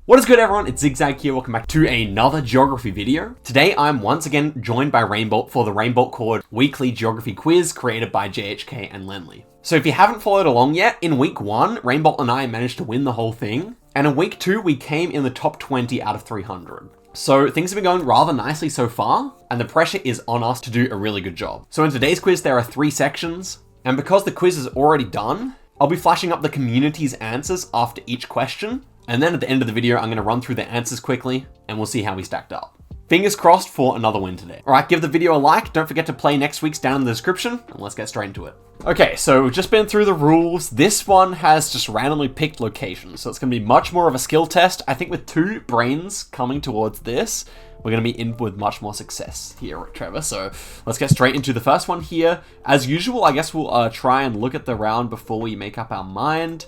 What is good, everyone? It's Zigzag here. Welcome back to another geography video. Today, I'm once again joined by Rainbolt for the Rainbolt Chord weekly geography quiz created by JHK and Lenley. So if you haven't followed along yet, in week 1, Rainbolt and I managed to win the whole thing. And in week 2, we came in the top 20 out of 300. So things have been going rather nicely so far, and the pressure is on us to do a really good job. So in today's quiz, there are 3 sections. And because the quiz is already done, I'll be flashing up the community's answers after each question. And then at the end of the video, I'm going to run through the answers quickly, and we'll see how we stacked up. Fingers crossed for another win today. All right, give the video a like. Don't forget to play next week's down in the description, and let's get straight into it. Okay, so we've just been through the rules. This one has just randomly picked locations, so it's going to be much more of a skill test. I think with 2 brains coming towards this, we're going to be in with much more success here, Trevor. So let's get straight into the first one here. As usual, I guess we'll try and look at the round before we make up our mind.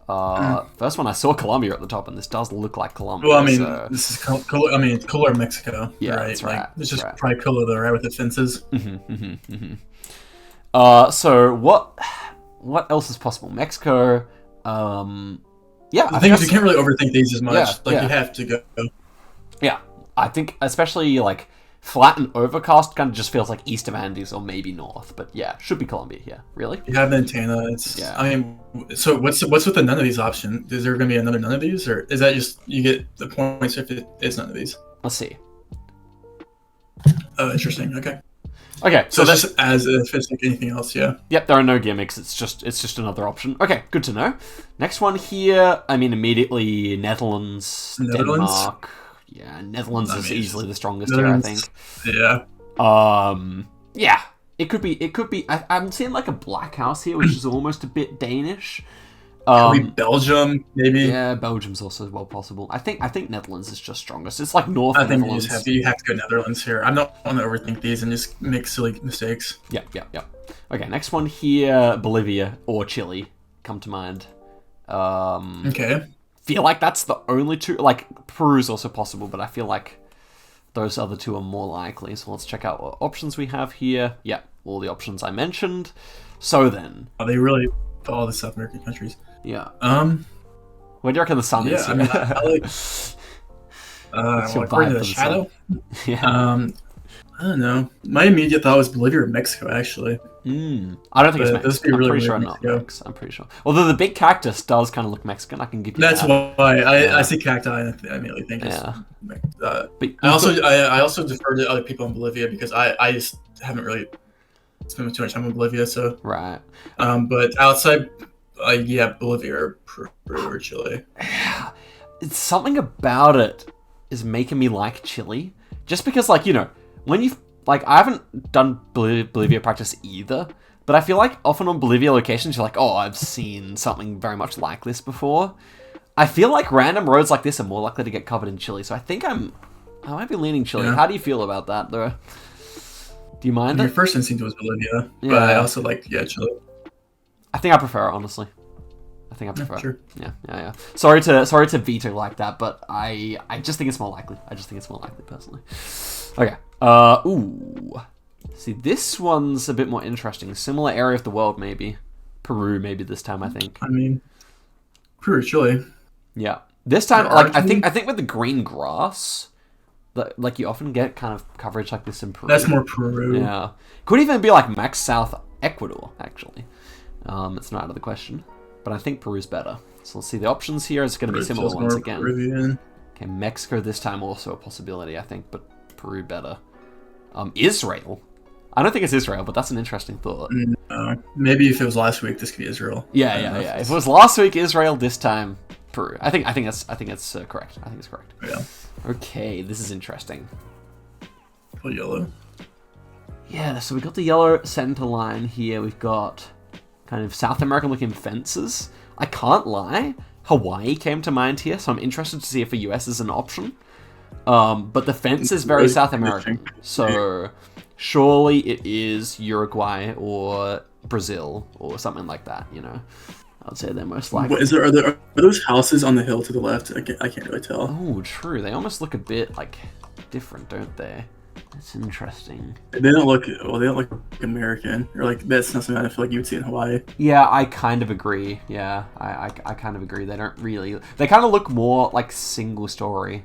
First one, I saw Colombia at the top, and this does look like Colombia. Well, I mean, so... this is it's cooler Mexico, yeah, right? That's right. Like, it's just probably cooler though, right, with the fences. So what else is possible? Mexico. Yeah. The thing is, you can't really overthink these as much. You have to go. Yeah, I think especially like flat and overcast kind of just feels like east of Andes or maybe north, but yeah, should be Colombia here. Really? You have Montana. I mean, so what's with the none of these option? Is there going to be another none of these, or is that just you get the points if it is none of these? Let's see. Oh, interesting. Okay. Okay, so that's just as if it's like anything else, yeah. Yep, there are no gimmicks. It's just another option. Okay, good to know. Next one here. I mean, immediately Netherlands, Denmark. Yeah, Netherlands is easily the strongest here, I think. Yeah. Yeah. It could be. I'm seeing like a black house here, which is almost a bit Danish. Could be Belgium, maybe. Yeah, Belgium's also well possible. I think Netherlands is just strongest. It's like North Netherlands. You have to go Netherlands here. I'm not want to overthink these and just make silly mistakes. Yeah. Okay, next one here, Bolivia or Chile come to mind. Okay. Feel like that's the only 2. Like Peru's also possible, but I feel like those other 2 are more likely. So let's check out what options we have here. Yeah, all the options I mentioned. So then, are they really all the South American countries? Yeah. Where do you reckon the sun is? I mean, I like. According to the shadow. Yeah. I don't know. My immediate thought was Bolivia or Mexico, actually. I don't think it's Mexican. I'm pretty sure not Mexico. I'm pretty sure. Although the big cactus does kind of look Mexican, I can give you That's that. why I see cacti and I immediately think it's... I also defer to other people in Bolivia because I just haven't really spent too much time in Bolivia, so... Right. But outside, Bolivia or Peru or Chile. It's something about it is making me like Chile. Just because, like, you know, when you've... Like, I haven't done Bolivia practice either, but I feel like often on Bolivia locations, you're like, oh, I've seen something very much like this before. I feel like random roads like this are more likely to get covered in Chile, so I think I might be leaning Chile. Yeah. How do you feel about that, though? Do you mind Your first instinct was Bolivia, but I also like, Chile. I think I prefer it, honestly. I think I prefer sure. it. Yeah. Sorry to veto like that, but I just think it's more likely. Personally. Okay. See, this one's a bit more interesting. Similar area of the world, maybe. Peru, maybe this time, I think. I mean, Peru or Chile. Yeah. This time, like, I think with the green grass, like, you often get kind of coverage like this in Peru. That's more Peru. Yeah. Could even be like Max South Ecuador, actually. It's not out of the question. But I think Peru's better. So let's see, the options here is going to be similar once again. Peruvian. Okay, Mexico this time also a possibility, I think, but Peru better. Israel. I don't think it's Israel, but that's an interesting thought. No, maybe if it was last week, this could be Israel. Yeah. If it was last week, Israel, this time Peru. I think that's correct. I think it's correct. Yeah. Okay, this is interesting. Put yellow. Yeah, so we got the yellow center line here. We've got kind of South American looking fences. I can't lie, Hawaii came to mind here, so I'm interested to see if the US is an option. But the fence is very South American, so surely it is Uruguay or Brazil or something like that, you know. I'd say they're most likely. Are those houses on the hill to the left? I can't really tell. Oh, true. They almost look a bit like different, don't they? That's interesting. They don't look well. They don't look American, or like that's not something I feel like you would see in Hawaii. Yeah, I kind of agree. Yeah, I kind of agree. They don't really. They kind of look more like single story,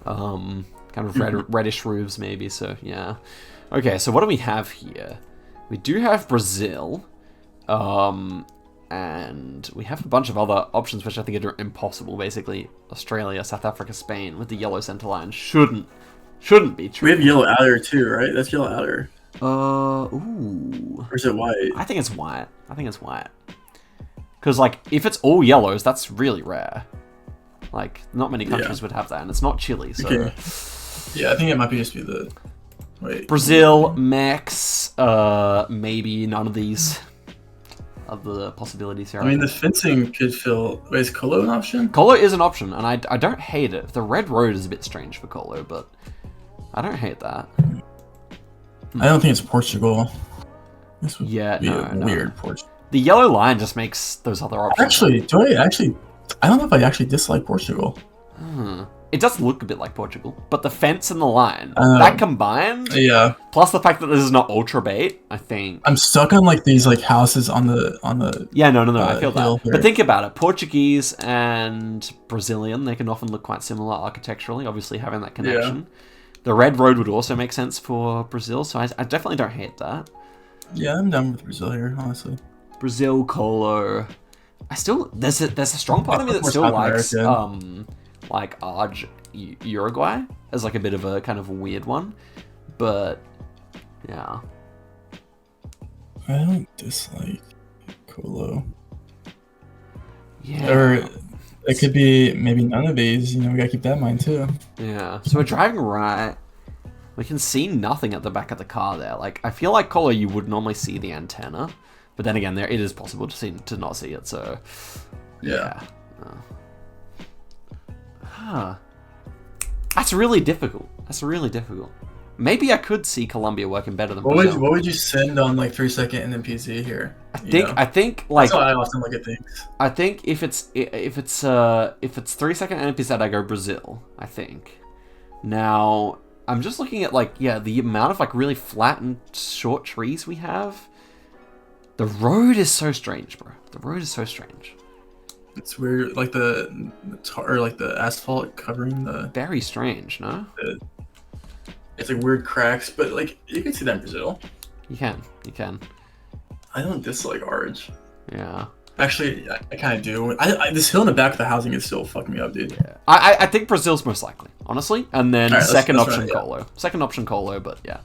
kind of reddish roofs maybe. So yeah. Okay, so what do we have here? We do have Brazil, and we have a bunch of other options which I think are impossible. Basically, Australia, South Africa, Spain with the yellow center line shouldn't be true. We have yellow outer too, right? That's yellow outer. Ooh. Or is it white? I think it's white. Because, like, if it's all yellows, that's really rare. Like, not many countries would have that, and it's not Chile, so... Okay. Yeah, I think it might just be the... Wait. Brazil, Mex, maybe none of these of the possibilities here. I mean, the fencing could fill... Wait, is Colo an option? Colo is an option, and I don't hate it. The red road is a bit strange for Colo, but I don't hate that. I don't think it's Portugal. This would be weird Portugal. The yellow line just makes those other options. Actually, I don't know if I actually dislike Portugal. It does look a bit like Portugal, but the fence and the line, that combined, plus the fact that this is not ultra bait, I think. I'm stuck on like these like houses on the. Yeah, no, I feel that. There. But think about it: Portuguese and Brazilian, they can often look quite similar architecturally. Obviously, having that connection. Yeah. The red road would also make sense for Brazil, so I definitely don't hate that. Yeah, I'm done with Brazil here, honestly. Brazil, Colo. There's a strong part of me that still likes like Uruguay as like a bit of a kind of a weird one, but yeah. I don't dislike Colo. Yeah. Or it could be maybe none of these. You know, we gotta keep that in mind too. Yeah. So we're driving right. We can see nothing at the back of the car there. Like, I feel like Colo, you would normally see the antenna, but then again, it is possible to not see it. So, yeah. That's really difficult. Maybe I could see Colombia working better than Brazil. What would you send on like 3-second NPC here? I think like that's how I often look at things. I think if it's 3-second NPC, I go Brazil. I think. Now I'm just looking at like the amount of like really flat and short trees we have. The road is so strange, bro. The road is so strange. It's weird, like the tar, or like the asphalt covering the. Very strange, no? It's like weird cracks, but like you can see that in Brazil. You can. I don't dislike Arge. Yeah. Actually, I kind of do. This hill in the back of the housing is still fucking me up, dude. Yeah. I think Brazil's most likely, honestly, and then right, second let's option run, Colo. Second option Colo, but yeah.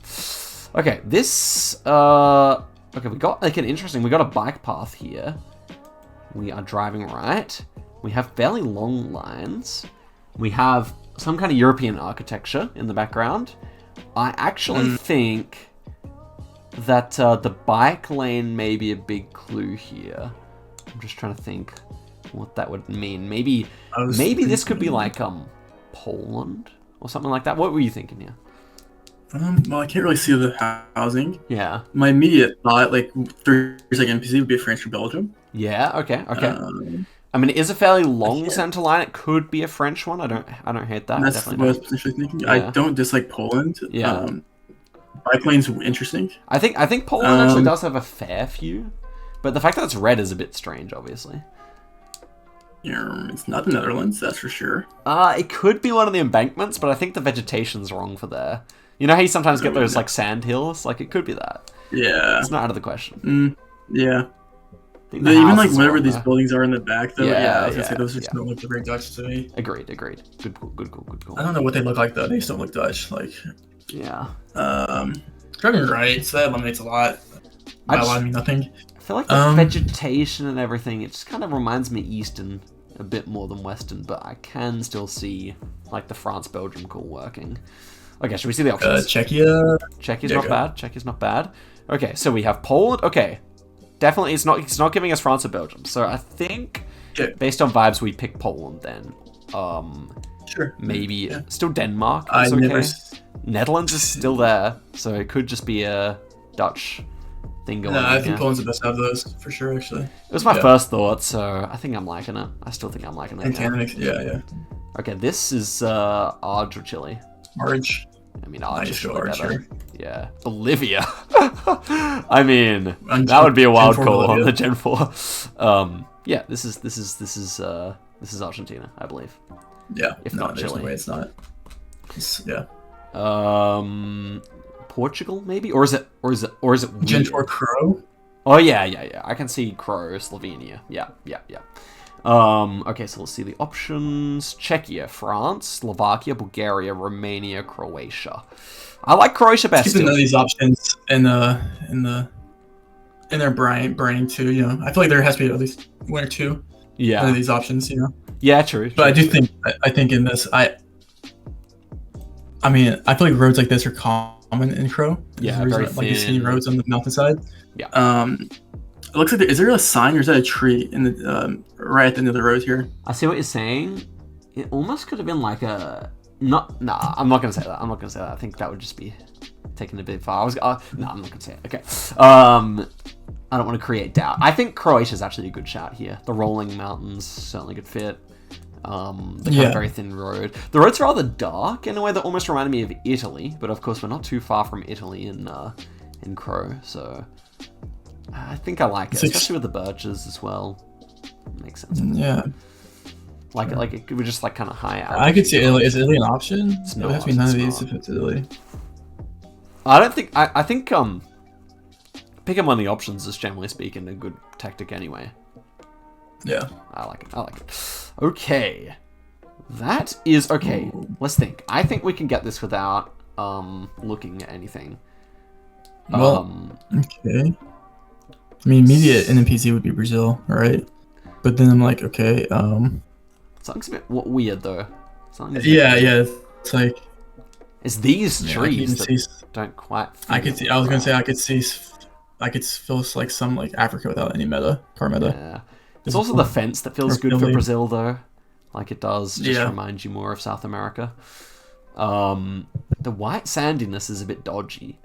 Okay, this okay, we got like we got a bike path here. We are driving right. We have fairly long lines. We have some kind of European architecture in the background. I actually think that the bike lane may be a big clue here. I'm just trying to think what that would mean. Maybe this could be like Poland or something like that. What were you thinking here? Well, I can't really see the housing. Yeah. My immediate thought, like 3-second NPC, would be France or Belgium. Yeah. Okay. I mean, it is a fairly long center line. It could be a French one. I don't hate that. That's what I was potentially thinking. Yeah. I don't dislike Poland. Yeah. Bike lane's interesting. I think Poland actually does have a fair few, but the fact that it's red is a bit strange, obviously. Yeah, it's not the Netherlands, that's for sure. It could be one of the embankments, but I think the vegetation's wrong for there. You know how you sometimes get those like sand hills? Like it could be that. Yeah. It's not out of the question. Yeah. Even like whatever these buildings are in the back, though. I was gonna say those just don't look very Dutch to me. Agreed. Good call. I don't know what they look like though. They just don't look Dutch. Like. Yeah. Driving right, so that eliminates a lot. By a lot, I mean nothing. I feel like the vegetation and everything, it just kind of reminds me Eastern a bit more than Western, but I can still see like the France-Belgium call working. Okay, should we see the options? Czechia. Czechia's not bad. Okay, so we have Poland. Okay, definitely it's not giving us France or Belgium. So I think based on vibes, we pick Poland then. Sure. Maybe still Denmark. Is okay. Netherlands is still there, so it could just be a Dutch thing going on. I think Poland's the best out of those for sure. Actually, it was my first thought, so I think I'm liking it. I still think I'm liking it. And yeah. Okay, this is Arge or Chile. Arge. I mean, Nice, just go really Archer. better. Yeah, Bolivia. I mean, that would be a wild Gen 4 call on Bolivia. the Gen 4. Yeah, this is Argentina, I believe. Yeah. If No, not there's Chile. no way it's not. Yeah. Portugal maybe, or is it Gen weird? 4 Crow. Oh yeah. I can see Crow, Slovenia. Yeah. Okay, so let's see the options. Czechia, France, Slovakia, Bulgaria, Romania, Croatia. I like Croatia best. Keeping none Still. of these options in their brain too. You know, I feel like there has to be at least one or two. Yeah. None of these options. You know. Yeah, true. But I do think in this I mean I feel like roads like this are common in Crow. Yeah, There's very like you see thin. roads on the mountainside. Yeah. It looks like is there a sign or is that a tree in the right at the end of the road here? I see what you're saying. It almost could have been like a Nah, I'm not gonna say that. I think that would just be taken a bit far. No, I'm not gonna say it. Okay. I don't want to create doubt. I think Croatia's actually a good shout here. The rolling mountains certainly good fit. The kind of very thin road. The road's rather dark in a way that almost reminded me of Italy, but of course we're not too far from Italy in Crow, so I think I like it, especially with the birches as well. Makes sense. Yeah. Like it would just like kind of high out. I could see Italy. Is Italy an option? It's It not. would have to be none of It's these not. if it's Italy. I don't think. I think picking one of the options is generally speaking a good tactic anyway. Yeah. I like it. Okay, that is okay. Ooh. Let's think. I think we can get this without looking at anything. Well, okay. I mean, immediate NPC would be Brazil, right? But then I'm like, okay. Something's a bit weird though. Yeah. It's like it's these trees I that don't quite. I could see. I was gonna say I could see. I could feel like some like Africa without any car meta. Yeah. It's also the fence that feels good for Brazil though. Like it does just remind you more of South America. The white sandiness is a bit dodgy.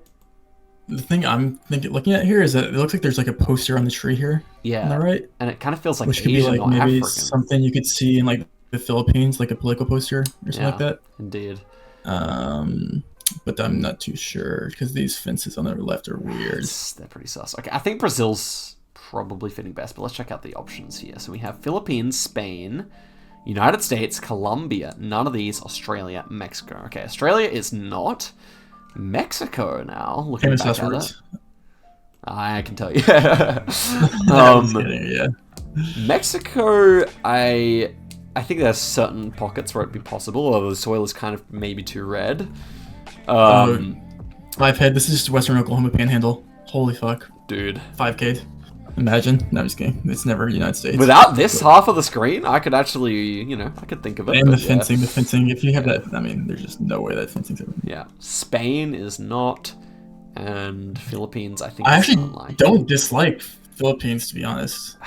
The thing I'm looking at here is that it looks like there's like a poster on the tree here. Yeah. On the right. And it kind of feels like Which could Asian be like or maybe African. something you could see in like the Philippines, like a political poster or something like that. Indeed. But I'm not too sure because these fences on the left are weird. They're pretty sus. Okay, I think Brazil's probably fitting best, but let's check out the options here. So we have Philippines, Spain, United States, Colombia, none of these, Australia, Mexico. Okay, Australia is not. Mexico now, looking Famous back last at words. it. I can tell you. I'm just kidding, yeah. Mexico, I think there's certain pockets where it'd be possible, although the soil is kind of maybe too red. Live head, this is just Western Oklahoma Panhandle. Holy fuck. Dude. 5K. Imagine. No, I'm just kidding. It's never United States. Without this half of the screen, I could actually, I could think of it. And the fencing. If you have that, I mean, there's just no way that fencing's ever. Yeah. Spain is not, and Philippines, I think. I actually don't dislike Philippines, to be honest.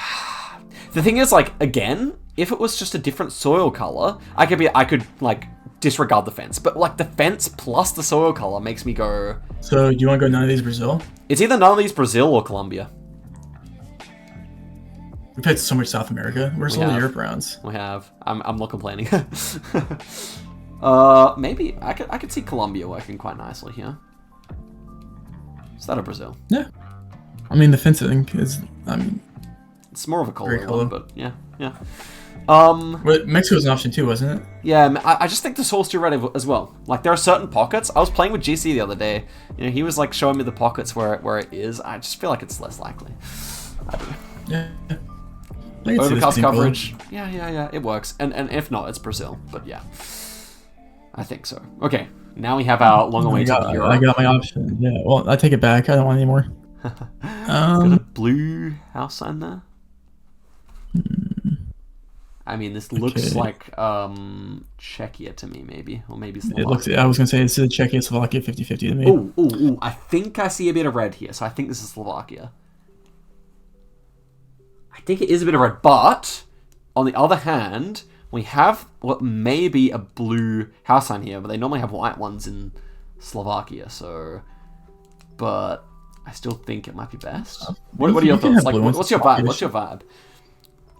The thing is, like, again, if it was just a different soil color, I could like disregard the fence. But like the fence plus the soil color makes me go. So do you want to go none of these Brazil? It's either none of these Brazil or Colombia. We've had so much South America. Where's all the Europe rounds? We have. I'm not complaining. Maybe I could see Colombia working quite nicely here. Is that a Brazil? Yeah. I mean the fencing is. I mean. It's more of a color one, but yeah. But Mexico's an option too, wasn't it? Yeah, I just think the soil's too red as well. Like there are certain pockets. I was playing with GC the other day. He was like showing me the pockets where it is. I just feel like it's less likely. I don't know. Yeah. Overcast coverage. Yeah. It works. And if not, it's Brazil. But yeah, I think so. Okay, now we have our long-awaited Euro. I got my option. Yeah. Well, I take it back. I don't want any more. Got a blue house sign there. I mean, this looks like Czechia to me, maybe, or maybe Slovakia. It looks. I was gonna say it's Czechia, Slovakia, 50-50 to me. Ooh! I think I see a bit of red here, so I think this is Slovakia. I think it is a bit of red, but on the other hand, we have what may be a blue house sign here, but they normally have white ones in Slovakia. So, but I still think it might be best. What are your thoughts? Like, what's your vibe? What's your vibe?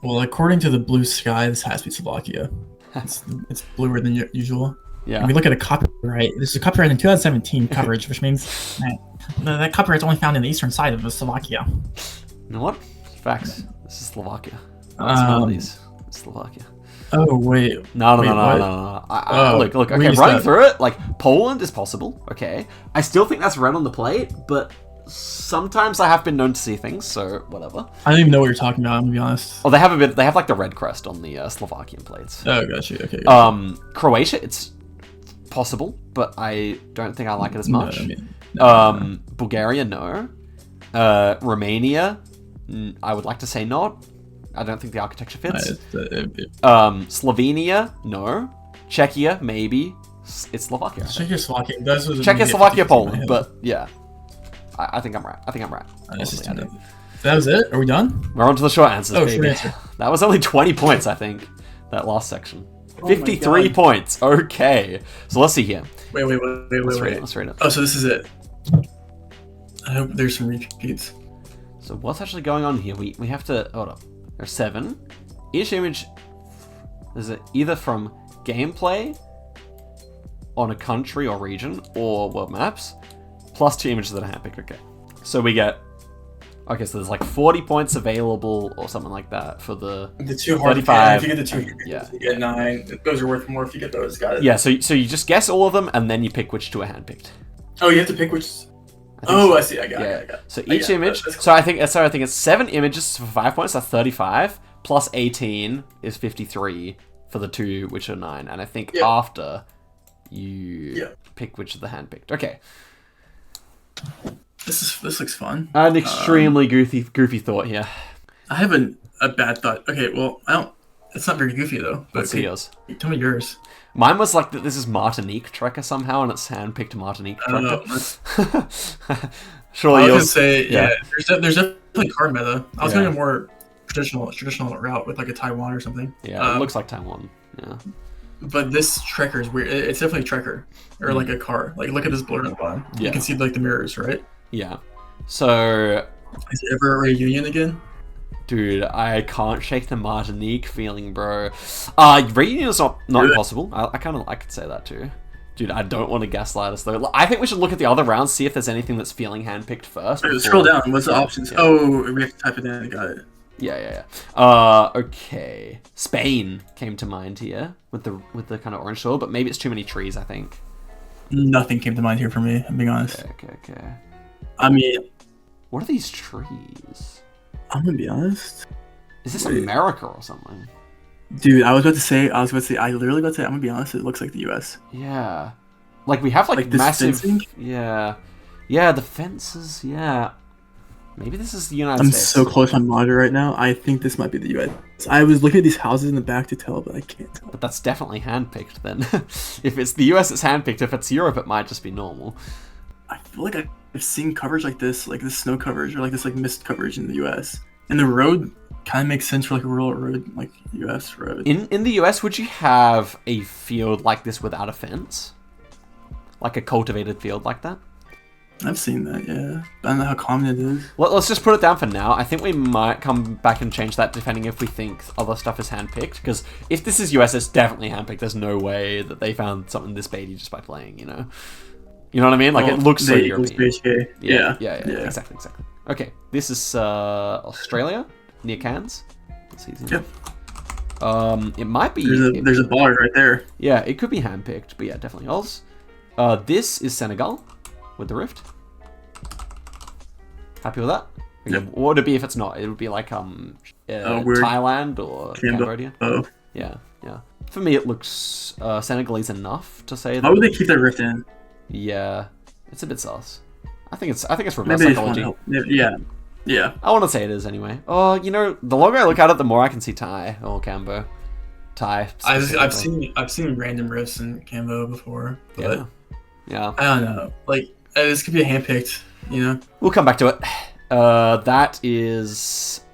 Well, according to the blue sky, this has to be Slovakia. It's bluer than usual. If we look at a copyright, this is a copyright in 2017 coverage, which means that copyright is only found in the eastern side of Slovakia. You know what? Facts. This is Slovakia. It's Slovakia. Oh wait. No. Look. Okay, running through it, like Poland is possible. Okay, I still think that's red on the plate, but sometimes I have been known to see things, so whatever. I don't even know what you're talking about. I'm gonna be honest. Oh, they have like the red crest on the Slovakian plates. Oh, gotcha. Okay. Croatia, it's possible, but I don't think I like it as much. Bulgaria, no. Romania, I would like to say not. I don't think the architecture fits. Slovenia, no. Czechia, maybe. It's Slovakia. Czechoslovakia, Poland, but yeah. I think I'm right. That was it? Are we done? We're on to the short answers, baby. Short answer. That was only 20 points, I think, that last section. 53 points. Okay. So let's see here. Wait. Let's read it. Oh, so this is it. I hope there's some repeats. So what's actually going on here? We have to... Hold up. There's 7. Each image is either from gameplay on a country or region or world maps, plus 2 images that are handpicked. Okay. So we get... Okay, so there's like 40 points available or something like that for the 2 hard 35. If you get the 2, you get 9. Those are worth more if you get those. Got it. Yeah, so you just guess all of them and then you pick which 2 are handpicked. Oh, you have to pick which... I see. I got it. So each image... So I think it's 7 images for 5 points, that's 35, plus 18 is 53 for the 2 which are 9. And I think after you pick which are the handpicked. Okay. This looks fun. An extremely goofy thought here. I have a bad thought. Okay, well, I don't... It's not very goofy, though. Let's see yours. Tell me yours. Mine was like that this is Martinique Trekker somehow, and it's handpicked Martinique Trekker. Surely I was yours... gonna say, there's definitely card meta. I was going a more traditional route with like a Taiwan or something. Yeah, it looks like Taiwan. Yeah. But this Trekker is weird. It's definitely Trekker. Or like a car. Like, look at this blur on the bottom. Yeah. You can see like the mirrors, right? Yeah. So... Is it ever a reunion again? Dude, I can't shake the Martinique feeling, bro. Reunion is not impossible. I could say that too. Dude, I don't want to gaslight us though. I think we should look at the other rounds, see if there's anything that's feeling handpicked first. Scroll down. What's the options? Yeah. Oh, we have to type it in. Got it. Yeah. Okay. Spain came to mind here with the kind of orange soil, but maybe it's too many trees, I think. Nothing came to mind here for me, I'm being honest. Okay. I mean... What are these trees? I'm gonna be honest. Is this America or something? Dude, I literally about to say, I'm gonna be honest, it looks like the US. Yeah. Like, we have, like massive... Fencing? Yeah. Yeah, the fences, yeah. Maybe this is the United States. I'm so close on monitor right now, I think this might be the US. I was looking at these houses in the back to tell, but I can't tell. But that's definitely handpicked, then. If it's the US, it's handpicked. If it's Europe, it might just be normal. I feel like I've seen coverage like this snow coverage, or like this, like, mist coverage in the US. And the road kind of makes sense for like a rural road, like US road. In the US, would you have a field like this without a fence? Like a cultivated field like that? I've seen that, yeah. I don't know how common it is. Let's just put it down for now. I think we might come back and change that depending if we think other stuff is handpicked. Because if this is US, it's definitely handpicked. There's no way that they found something this baity just by playing, you know? You know what I mean? Like, it looks so European. Yeah, exactly. Okay, this is Australia, near Cairns. Let's see. Yep. It might be... There's a bar right there. Yeah, it could be handpicked, but yeah, definitely Oz. This is Senegal, with the rift. Happy with that? Yep. What would it be if it's not? It would be like Thailand or Cambodia. Oh. Yeah. For me, it looks Senegalese enough to say that. Why would they keep that rift in? Yeah, it's a bit sus. I think it's reverse psychology. Yeah. I want to say it is anyway. Oh, you know, the longer I look at it, the more I can see Thai or Cambo. Thai. I've seen random rifts in Cambo before, but yeah. I don't know. Like, this could be a handpicked. You know. We'll come back to it. That is.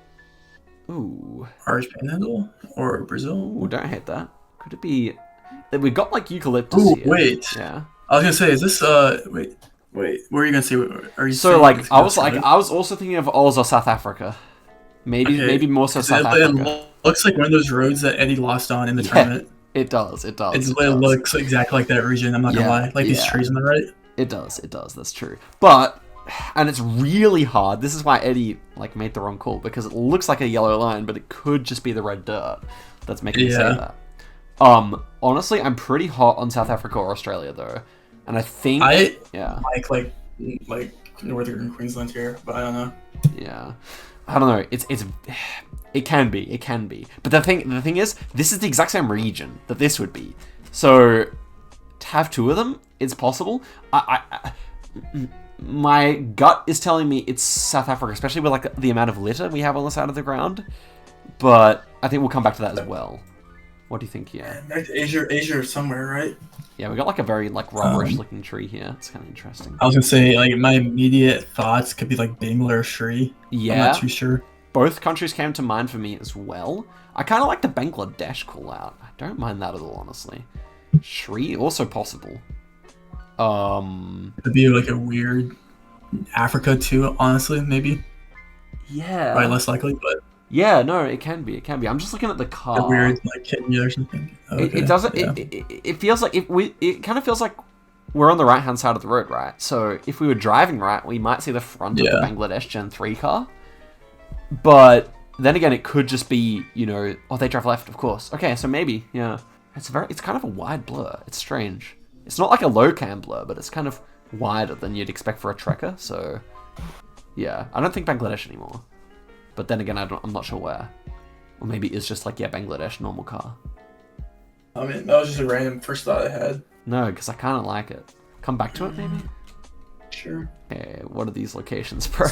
Ooh. Irish Panhandle or Brazil? Ooh, don't hate that. Could it be that we got like eucalyptus here? Wait. Yeah. I was gonna say, is this wait, what are you gonna say? Are you so like I was also thinking of Oz or South Africa, maybe more so South Africa. It looks like one of those roads that Eddie lost on in the tournament. It does. It does. It It does. looks exactly like that region. I'm not gonna lie. Like these trees on the right. It does. It does. That's true. But, and it's really hard. This is why Eddie like made the wrong call, because it looks like a yellow line, but it could just be the red dirt that's making me say that. Honestly, I'm pretty hot on South Africa or Australia though, and I think like northern Queensland here, but I don't know. Yeah, I don't know. It can be. But the thing is, this is the exact same region that this would be. So to have two of them, it's possible. My gut is telling me it's South Africa, especially with like the amount of litter we have on the side of the ground. But I think we'll come back to that as well. What do you think here? Asia somewhere, right? Yeah, we got like a very like rubberish looking tree here. It's kind of interesting. I was gonna say like my immediate thoughts could be like Bangla or Sri. Yeah, I'm not too sure. Both countries came to mind for me as well. I kind of like the Bangladesh call out. I don't mind that at all, honestly. Sri also possible. It'd be like a weird Africa too, honestly, maybe. Yeah. Probably less likely, but yeah, no, it can be. It can be. I'm just looking at the car. A weird like Kenya or something. Okay, it doesn't. Yeah. It feels like it kind of feels like we're on the right hand side of the road, right? So if we were driving right, we might see the front of the Bangladesh Gen 3 car. But then again, it could just be, you know, oh, they drive left, of course. Okay, so maybe, yeah. It's kind of a wide blur. It's strange. It's not like a low cam blur, but it's kind of wider than you'd expect for a trekker. So, yeah, I don't think Bangladesh anymore. But then again, I'm not sure where. Or maybe it's just like, yeah, Bangladesh, normal car. I mean, that was just a random first thought I had. No, because I kind of like it. Come back to it, maybe? Sure. Okay, what are these locations, bro?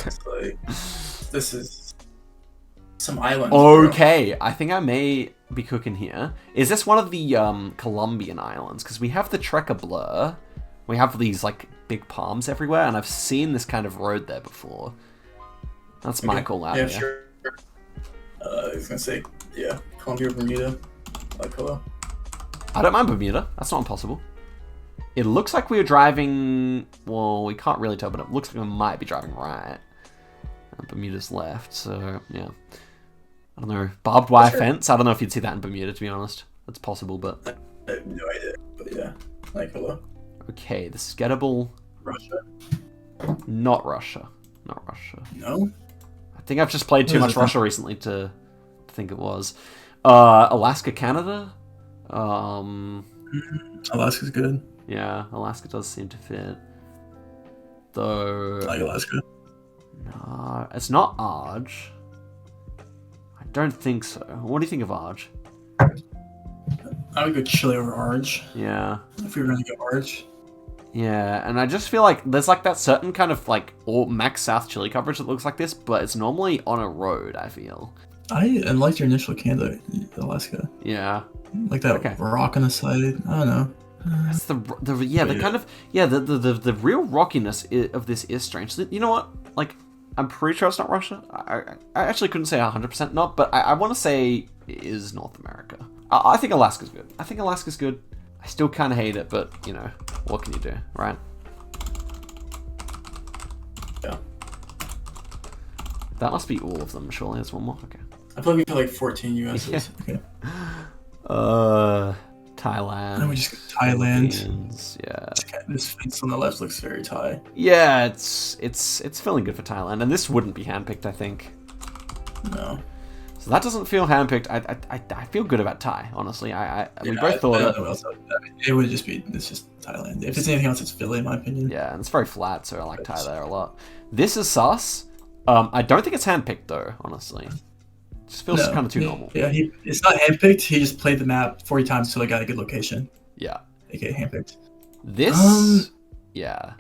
This is some islands. Okay, bro. I think I may be cooking here. Is this one of the Colombian islands? Because we have the trekker blur. We have these like big palms everywhere, and I've seen this kind of road there before. That's my call out here. Sure. I was gonna say, yeah, Colombia or Bermuda. Like, hello. I don't mind Bermuda. That's not impossible. It looks like we were driving... Well, we can't really tell, but it looks like we might be driving right. And Bermuda's left, so, yeah. I don't know. Barbed wire fence? I don't know if you'd see that in Bermuda, to be honest. That's possible, but... I have no idea, but yeah. Like, hello. Okay, the Skettable... Russia? Not Russia. Not Russia. No? I think I've just played too much Russia recently to think it was. Alaska, Canada? Alaska's good. Yeah, Alaska does seem to fit. Though... I like Alaska. No, it's not Arge. I don't think so. What do you think of Arge? I would go Chile over Arge. Yeah. If we were going to go Arge. Yeah, and I just feel like there's like that certain kind of like max South Chile coverage that looks like this, but it's normally on a road, I feel. I liked your initial candidate, Alaska. Yeah. Like that rock on the side. I don't know. That's the kind of the real rockiness of this is strange. You know what? Like, I'm pretty sure it's not Russia. I actually couldn't say 100% not, but I want to say it is North America. I think Alaska's good. I still kind of hate it, but you know, what can you do, right? Yeah. That must be all of them. Surely there's one more. Okay. I feel like we have like 14 USs. Yeah. Okay. Thailand. And we just go Thailand. Yeah. This fence on the left looks very Thai. Yeah, it's feeling good for Thailand, and this wouldn't be handpicked, I think. No. So that doesn't feel handpicked. I feel good about Thai, honestly. We both thought it would just be. It's just Thailand. If it's anything else, it's Philly, in my opinion. Yeah, and it's very flat, so I like Thai there a lot. This is sus. I don't think it's handpicked though, honestly. It just feels kind of too normal. Yeah, it's not handpicked. He just played the map 40 times until he got a good location. Yeah. AKA handpicked. This, yeah.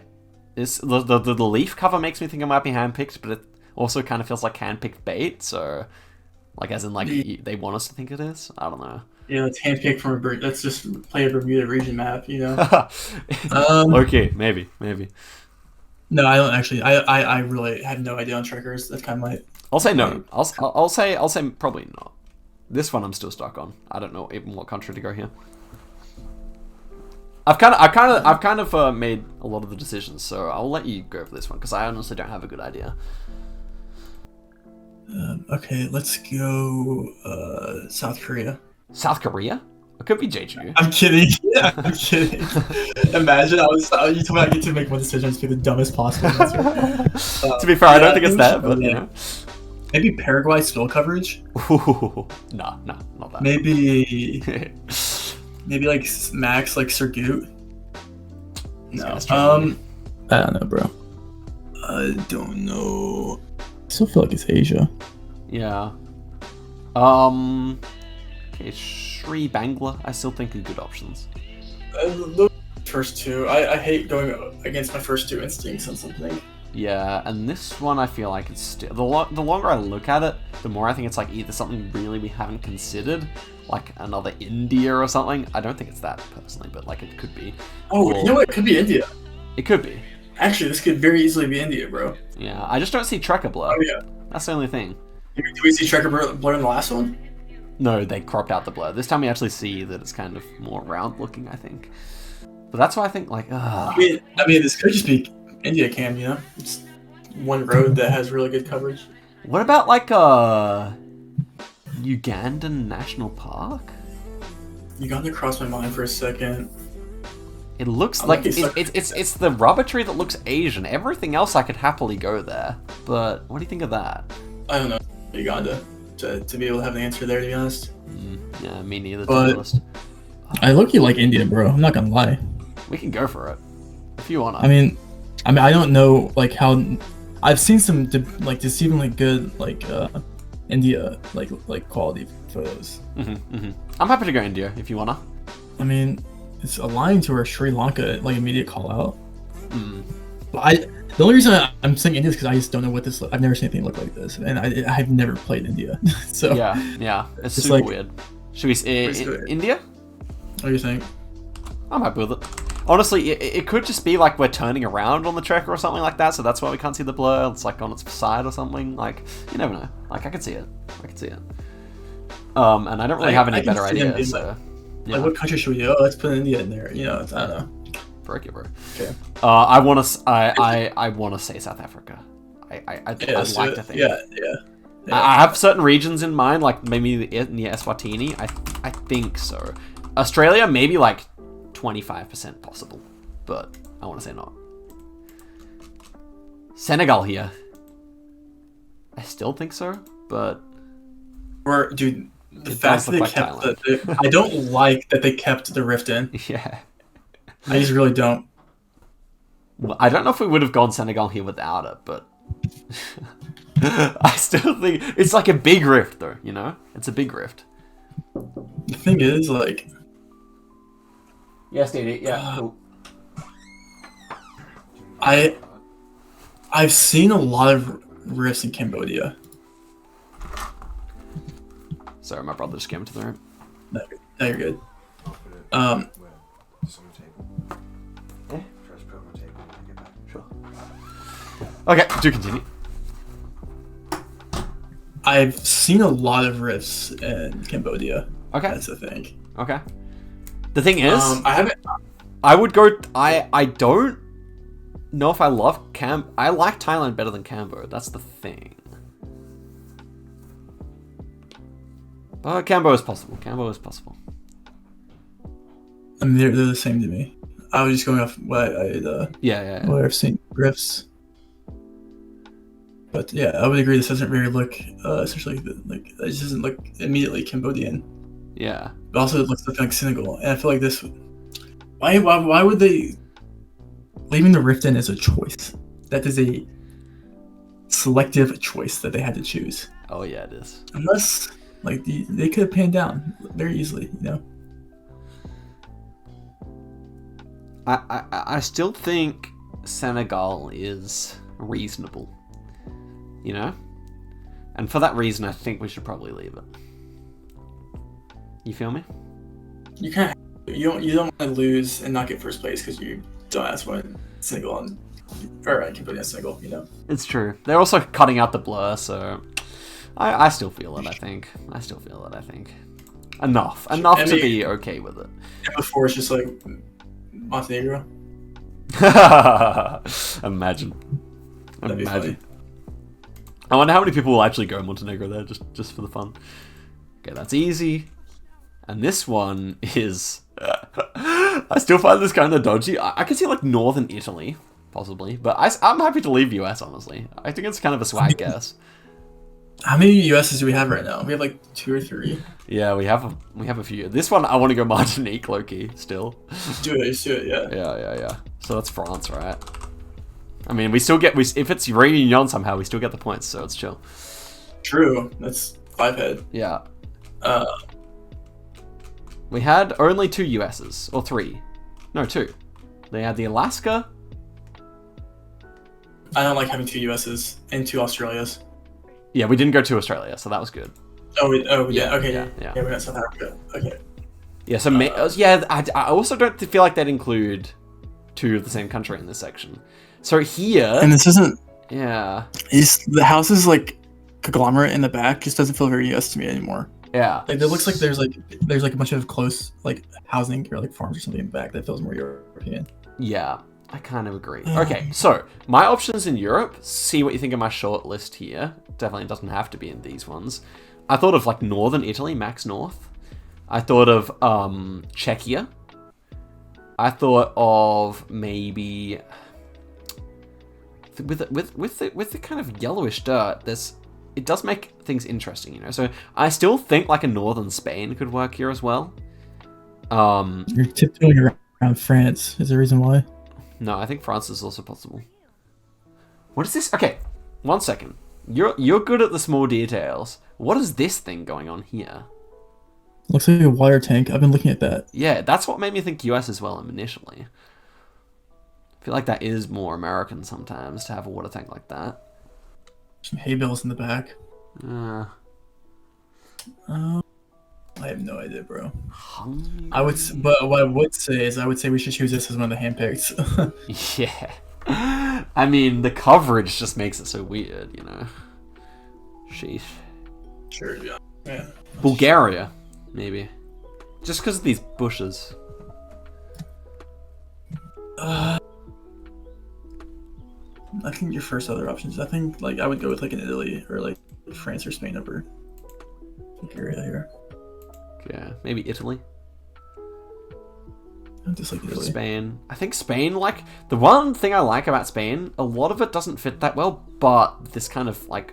The leaf cover makes me think it might be handpicked, but it also kind of feels like handpicked bait. So, like, as in, like, they want us to think it is. I don't know. Yeah, it's handpicked from let's just play a Bermuda region map, you know. Okay, maybe. No, I don't actually. I really have no idea on trekkers. That's kind of my. I'll say no. I'll say probably not. This one I'm still stuck on. I don't know even what country to go here. I've kind of made a lot of the decisions, so I'll let you go for this one because I honestly don't have a good idea. Okay, let's go South Korea. South Korea? It could be Jeju. I'm kidding. Yeah, I'm kidding. Imagine you told me I get to make one decision to be the dumbest possible answer. To be fair, I don't think it's we that, should but go you there. know. Maybe Paraguay spill coverage. Nah, not that. Maybe like Max like Surgut. No. I don't know, bro. I don't know. I still feel like it's Asia. Yeah. Okay, Sri Bangla, I still think are good options. The first two. I hate going against my first two instincts on something. Yeah, and this one I feel like it's still... The longer I look at it, the more I think it's like either something really we haven't considered, like another India or something. I don't think it's that, personally, but like it could be. Oh, you know what? It could be India. It could be. Actually, this could very easily be India, bro. Yeah, I just don't see Trekker blur. Oh, yeah. That's the only thing. Do we see Trekker blur in the last one? No, they cropped out the blur. This time we actually see that it's kind of more round looking, I think. But that's why I think, like, I mean, this could just be India cam, you know? It's one road that has really good coverage. What about, like, Ugandan National Park? Uganda crossed my mind for a second. It looks like it's the rubber tree that looks Asian. Everything else I could happily go there. But what do you think of that? I don't know Uganda to be able to have an answer there, to be honest. Yeah, me neither. But I look-y like India, bro. I'm not gonna lie. We can go for it if you wanna. I mean, I don't know like how. I've seen some deceivingly good like India like quality photos. I'm happy to go India if you wanna. I mean, it's aligned to our Sri Lanka like immediate call out. But the only reason I'm saying India is because I just don't know what this. I've never seen anything look like this, and I've never played India. So yeah, it's super like, weird. Should we say India? What do you think? I'm happy with it. Honestly, it could just be like we're turning around on the Trekker or something like that, so that's why we can't see the blur. It's like on its side or something. Like, you never know. Like, I could see it. And I don't really have any better idea. So, like, what country should we do? Oh, let's put India in there. You know, I don't know. Break it, bro. Okay. I want to say South Africa. I'd like to think. Yeah. I have certain regions in mind, like maybe near Eswatini. I think so. Australia, maybe like 25% possible, but I want to say not. Senegal here. I still think so, but... Or, dude, the fact that they kept I don't like that they kept the rift in. Yeah. I just really don't. Well, I don't know if we would have gone Senegal here without it, but... I still think... It's like a big rift, though, you know? It's a big rift. The thing is, like... Yes, Didi, yeah. Cool. I've seen a lot of rifts in Cambodia. Sorry, my brother just came into the room. No, you're good. Sure. Okay, do continue. I've seen a lot of rifts in Cambodia. Okay. That's the thing. Okay. The thing is, I haven't. I would go. I don't know if I love I like Thailand better than Cambo. That's the thing. But Cambo is possible. I mean, they're the same to me. I was just going off what what I've seen rifts. But yeah, I would agree. This doesn't really look essentially like it just doesn't look immediately Cambodian. Yeah. But also it looks something like Senegal, and I feel like this. Why would they leaving the rift in as a choice? That is a selective choice that they had to choose. Oh yeah, it is. Unless like they could have panned down very easily, you know. I still think Senegal is reasonable. You know? And for that reason, I think we should probably leave it. You feel me? You can't. You don't want to lose and not get first place because you don't ask one Senegal or Cambodia Senegal. You know. It's true. They're also cutting out the blur, so I still feel it. I think enough to be okay with it. And before it's just like Montenegro. Imagine. That'd be funny. I wonder how many people will actually go Montenegro there just for the fun. Okay, that's easy. And this one is... I still find this kind of dodgy. I could see like northern Italy, possibly. But I'm happy to leave US, honestly. I think it's kind of a swag guess. How many USs do we have right now? We have like 2 or 3. Yeah, we have a few. This one, I want to go Martinique, low-key, still. Do it, yeah. Yeah. So that's France, right? I mean, we still get... if it's Réunion somehow, we still get the points, so it's chill. True. That's 5 head. Yeah. We had only 2 USs. Or 3. No, 2. They had the Alaska. I don't like having 2 USs and 2 Australias. Yeah, we didn't go to Australia, so that was good. Yeah, okay. Yeah, we got South Africa. Okay. Yeah, so I also don't feel like they'd include 2 of the same country in this section. So here... And this isn't... Yeah. The house is like conglomerate in the back. Just doesn't feel very US to me anymore. Yeah. Like, it looks like there's a bunch of close like housing or like farms or something in the back that feels more European. Yeah, I kind of agree. Okay, so my options in Europe, see what you think of my short list here. Definitely doesn't have to be in these ones. I thought of like northern Italy, max north. I thought of Czechia. I thought of maybe with the kind of yellowish dirt, it does make things interesting, you know. So I still think like a northern Spain could work here as well. You're tiptoeing around France. Is there a reason why? No, I think France is also possible. What is this? Okay, 1 second. You're good at the small details. What is this thing going on here? Looks like a water tank. I've been looking at that. Yeah, that's what made me think US as well initially. I feel like that is more American sometimes to have a water tank like that. Some hay bales in the back. I have no idea, bro. But what I would say is we should choose this as one of the handpicked. Yeah. I mean, the coverage just makes it so weird, you know. Sheesh. Sure, yeah. Bulgaria, maybe. Just because of these bushes. I think your first other options. I think like I would go with like an Italy or like France or Spain over Bulgaria here. Yeah, maybe Italy. I just like Italy. Spain. I think Spain, like, the one thing I like about Spain, a lot of it doesn't fit that well, but this kind of, like,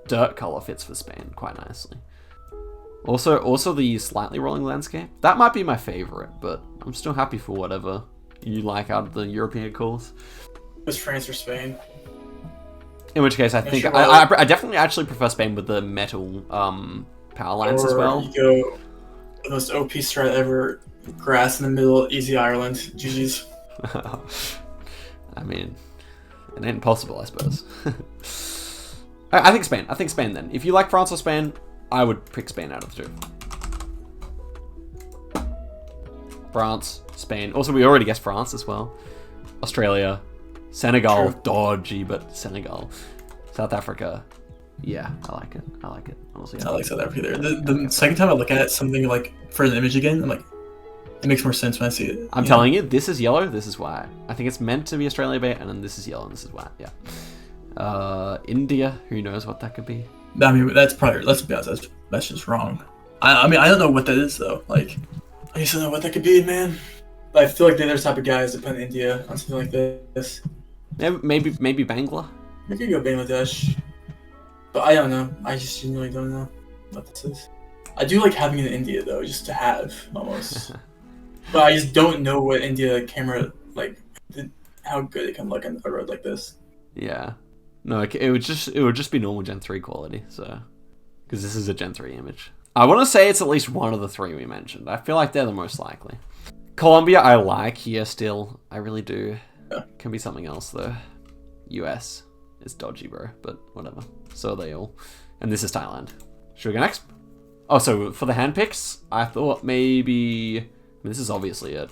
dirt color fits for Spain quite nicely. Also the slightly rolling landscape. That might be my favorite, but I'm still happy for whatever you like out of the European calls. Was France or Spain? In which case, I think I definitely actually prefer Spain with the metal power lines as well. You go the most OP strat ever, grass in the middle, easy Ireland. GG's. I mean, it ain't possible, I suppose. I think Spain. I think Spain then. If you like France or Spain, I would pick Spain out of the 2. France, Spain. Also, we already guessed France as well. Australia, Senegal, dodgy, but Senegal. South Africa. Yeah, I like it. Honestly, I like South Africa there. The second time I look at something like for the image again, I'm like, it makes more sense when I see it. I'm telling you, this is yellow, this is white. I think it's meant to be Australia bait, and then this is yellow and this is white. Yeah. India, who knows what that could be? I mean, that's probably, let's be honest, that's just wrong. I mean, I don't know what that is though. Like, I just don't know what that could be, man. I feel like they're the type of guys that put India on something like this. Maybe Bangla. We could go Bangladesh, but I don't know. I just genuinely don't know what this is. I do like having it in India though, just to have almost. But I just don't know what India camera how good it can look on a road like this. Yeah, no, it would just be normal Gen 3 quality. So, because this is a Gen 3 image, I want to say it's at least one of the 3 we mentioned. I feel like they're the most likely. Colombia, I like here still. I really do. Yeah. Can be something else though. US is dodgy, bro, but whatever. So are they all. And this is Thailand. Should we go next? Oh, so for the handpicks, I thought maybe... I mean, this is obviously a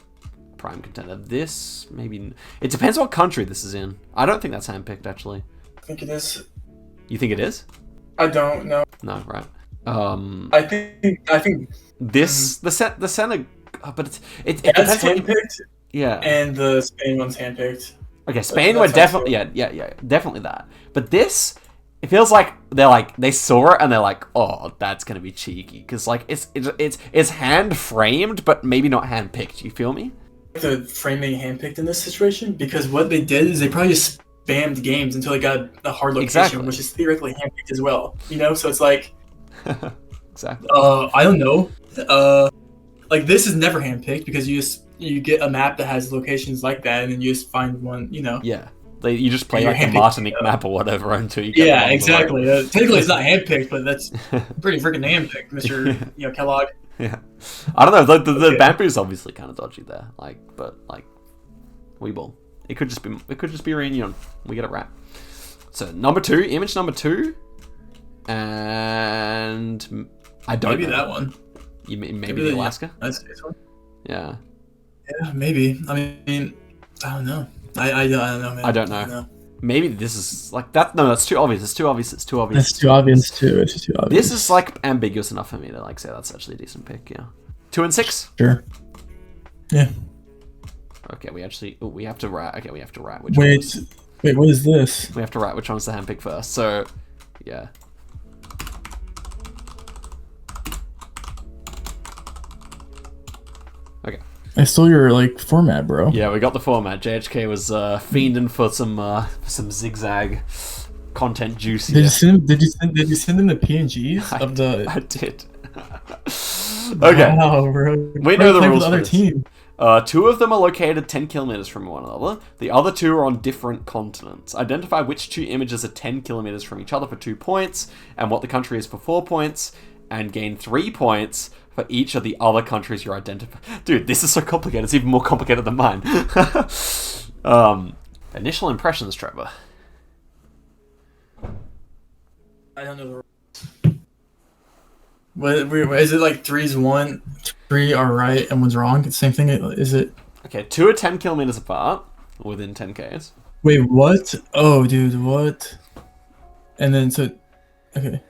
prime contender. This, maybe... It depends what country this is in. I don't think that's handpicked, actually. I think it is. You think it is? I don't know. No, right. I think... This, the center... but it that's depends handpicked. Yeah. And the Spain one's handpicked. Okay, Spain were definitely... Yeah, definitely that. But this... It feels like they saw it and they're like, oh, that's gonna be cheeky, because like it's hand framed, but maybe not hand picked. You feel me? The framing hand picked in this situation, because what they did is they probably just spammed games until they got a hard location, which is theoretically hand picked as well. You know, so it's like, exactly. I don't know. Like this is never hand picked because you get a map that has locations like that, and then you just find one. You know. Yeah. You just play like the Martinique map or whatever until you get yeah, exactly. Technically, it's not handpicked, but that's pretty freaking handpicked, Mr. Kellogg. Yeah, I don't know. The bamboo's obviously kind of dodgy there. But Weeble. It could just be Reunion. We get it right. So image number two, and I don't maybe know. that one. Maybe the Alaska. That's this one. Yeah. Yeah, maybe. I mean, I don't know. I don't know, man. I don't know. Maybe this is like that. No, that's too obvious. It's too obvious. It's too obvious too. It's just too obvious. This is like ambiguous enough for me to like say that's actually a decent pick. Yeah. 2 and 6. Sure. Yeah. Okay, we have to write. Okay, we have to write. Wait, what is this? We have to write which one's the hand pick first. So, yeah. Okay. I stole your format, bro. Yeah, we got the format. JHK was fiending for some zigzag content juicy. Did you send them the PNGs of the? I did. Okay. Wow, bro. We know the rules. The other team. 2 of them are located 10 kilometers from one another. The other 2 are on different continents. Identify which 2 images are 10 kilometers from each other for 2 points, and what the country is for 4 points, and gain 3 points for each of the other countries you're identifying. Dude, this is so complicated. It's even more complicated than mine. Initial impressions, Trevor. I don't know the rules. What is it like 3's 1, 3 are right and 1's wrong? It's the same thing, is it? Okay, 2 are 10 kilometers apart, within 10 Ks. Wait, what? Oh, dude, what? And then okay.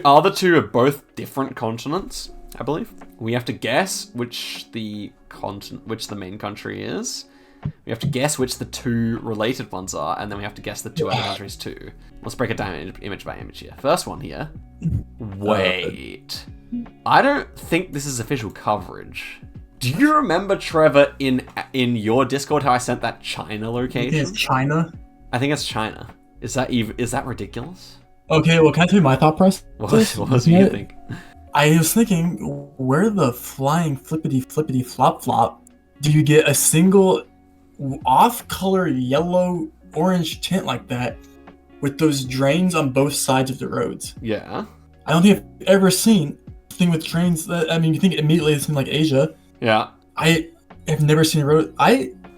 Other 2 are both different continents, I believe. We have to guess which the main country is. We have to guess which the 2 related ones are, and then we have to guess the 2 other countries too. Let's break it down image by image here. First one here. Wait. I don't think this is official coverage. Do you remember, Trevor, in your Discord how I sent that China location? It's China? I think it's China. Is that ridiculous? Okay, well, can I tell you my thought process? What do you think? I was thinking, where the flying flippity flop do you get a single off-color yellow orange tint like that with those drains on both sides of the roads? Yeah. I don't think I've ever seen a thing with trains that, I mean, you think immediately it's in like Asia. Yeah. I have never seen a road.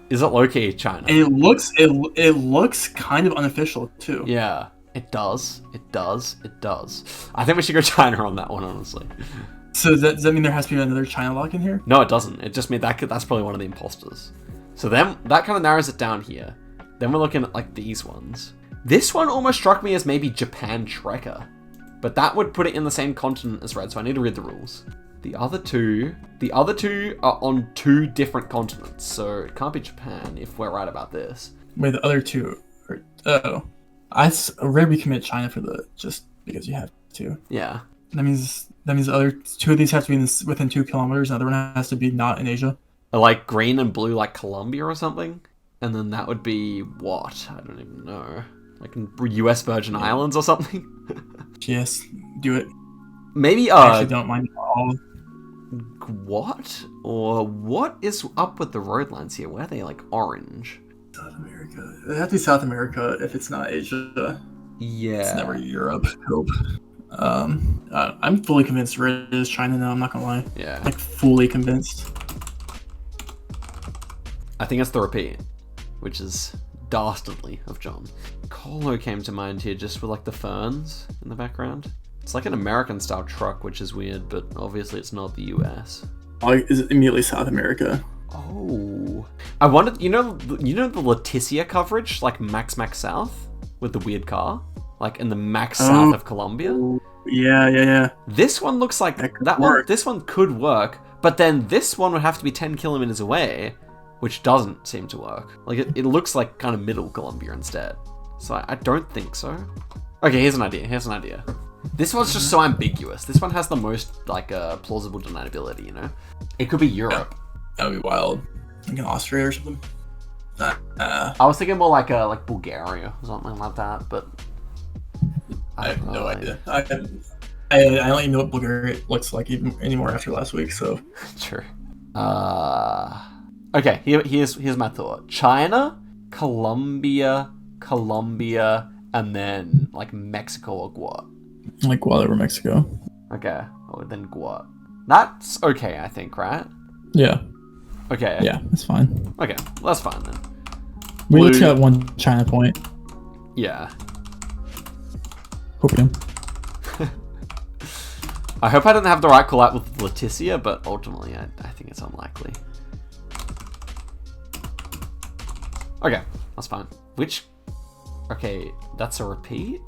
Is it low-key China? It looks kind of unofficial too. Yeah. It does. I think we should go China on that one, honestly. So does that mean there has to be another China lock in here? No, it doesn't. It just means that's probably one of the imposters. So then that kind of narrows it down here. Then we're looking at like these ones. This one almost struck me as maybe Japan Trekker, but that would put it in the same continent as red, so I need to read the rules. The other two are on 2 different continents, so it can't be Japan if we're right about this. Wait, the other 2 are, I read we commit China for just because you have to. Yeah. That means the other 2 of these have to be within 2 kilometers. The other one has to be not in Asia. Like green and blue, like Colombia or something, and then that would be what? I don't even know. Like in U.S. Virgin Islands or something. Yes, do it. Maybe. I actually don't mind at all. What? Or what is up with the road lines here? Where are they like orange? South America. It has to be South America if it's not Asia. Yeah. It's never Europe. Hope. I'm fully convinced it is China now. I'm not gonna lie. Yeah. Like fully convinced. I think it's the repeat, which is dastardly of John. Colo came to mind here just with like the ferns in the background. It's like an American style truck, which is weird, but obviously it's not the US. Oh, is it immediately South America? Oh. I wondered, you know the Leticia coverage, like Max South with the weird car, like in the Max South of Colombia. Yeah. This one looks like that one. This one could work, but then this one would have to be 10 kilometers away, which doesn't seem to work. Like it looks like kind of middle Colombia instead. So I don't think so. Okay, here's an idea. This one's just so ambiguous. This one has the most, like, plausible deniability, you know? It could be Europe. That would be wild. Like in Austria or something. I was thinking more like Bulgaria or something like that, but I have no idea. I don't even know what Bulgaria looks like anymore after last week. So true. Okay. Here's my thought: China, Colombia, and then like Mexico or Guat. Like Guat over Mexico. Okay. Or then Guat. That's okay, I think, right? Yeah. Okay. Yeah, that's fine. Okay, well, that's fine then. We each got one China point. Yeah. Hope you. I hope I didn't have the right call out with Leticia, but ultimately I think it's unlikely. Okay, that's fine. Okay, that's a repeat?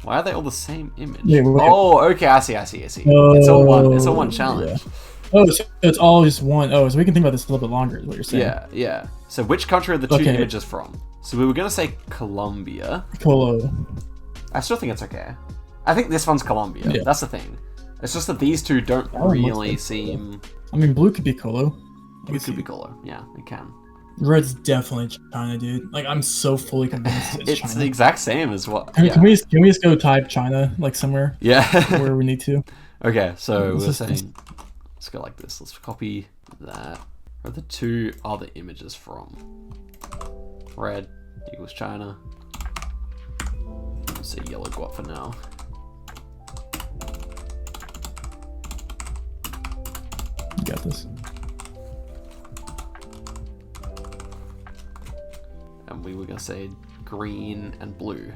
Why are they all the same image? Yeah, okay, I see. It's all one challenge. Yeah. Oh, so it's all just one. Oh, so we can think about this a little bit longer, is what you're saying. Yeah. So which country are the two images from? So we were going to say Colombia. Colo. I still think it's okay. I think this one's Colombia. Yeah. That's the thing. It's just that these two don't really seem... I mean, blue could be Colo. Blue could be Colo. Yeah, it can. Red's definitely China, dude. Like, I'm so fully convinced it's China. The exact same as what... Can we just go type China, like, somewhere? Yeah. Where we need to? Okay, so we're saying... Let's go like this. Let's copy that. Where the two other images from? Red equals China. Let's say yellow Guat for now. You got this. And we were going to say green and blue.